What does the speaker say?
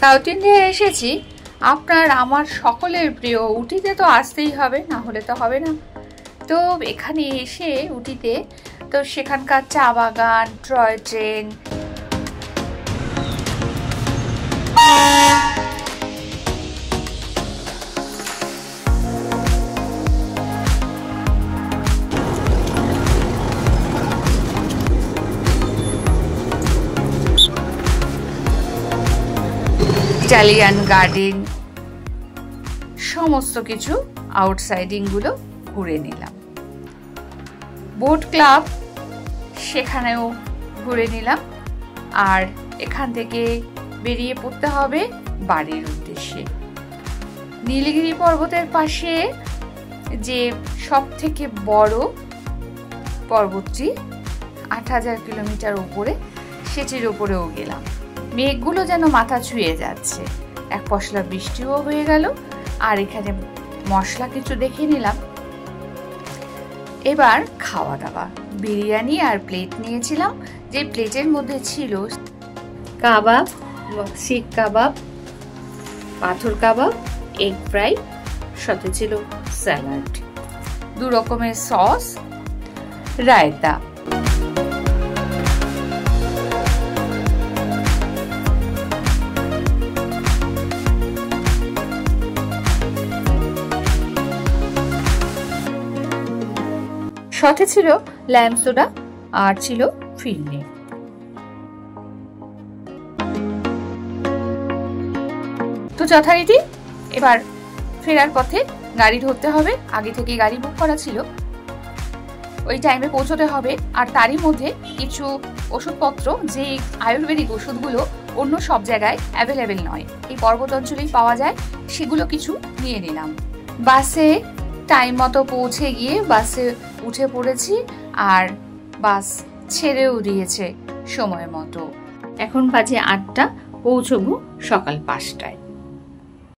South ইন্ডিয়ায় এসেছি, আপনার আমার সকলের প্রিয় উটিতে তো আসতেই হবে, না হলে তো হবে না। তো এখানে এসে উটিতে তো সেখানকার চা বাগান, টয় ট্রেন, ইটালিয়ান গার্ডেন, সমস্ত কিছু আউটসাইডিংগুলো ঘুরে নিলাম। বোট ক্লাব, সেখানেও ঘুরে নিলাম। আর এখান থেকে বেরিয়ে পড়তে হবে বাড়ির উদ্দেশ্যে। নীলগিরি পর্বতের পাশে যে সব থেকে বড় পর্বতটি ৮০০০ কিলোমিটার উপরে, সেটির উপরেও গেলাম। মেঘগুলো যেন মাথা ছুঁয়ে যাচ্ছে। এক পশলা বৃষ্টিও হয়ে গেল। আর এখানে মশলা কিছু দেখে নিলাম। এবার খাওয়া দাওয়া, বিরিয়ানি আর প্লেট নিয়েছিলাম, যে প্লেটের মধ্যে ছিল কাবাব, শিক কাবাব, পাথর কাবাব, এগ ফ্রাই, সাথে ছিল স্যালাড, 2 রকমের সস, রায়তা। সাথে ছিল ল্যাম্ব সোডা আর ছিল ফিরনি। তো যথারীতি এবার ফেরার পথে গাড়ি ধরতে হবে। আগে থেকে গাড়ি বুক করা ছিল, ওই টাইমে পৌঁছতে হবে। আর তারই মধ্যে কিছু ওষুধপত্র, যে আয়ুর্বেদিক ওষুধগুলো অন্য সব জায়গায় অ্যাভেলেবেল নয়, এই পর্বত অঞ্চলেই পাওয়া যায়, সেগুলো কিছু নিয়ে নিলাম। বাসে টাইম মতো পৌঁছে গিয়ে বাসে উঠে পড়েছি, আর বাস ছেড়েও দিয়েছে সময় মতো। এখন বাজে ৮টা, পৌঁছবো সকাল ৫টায়।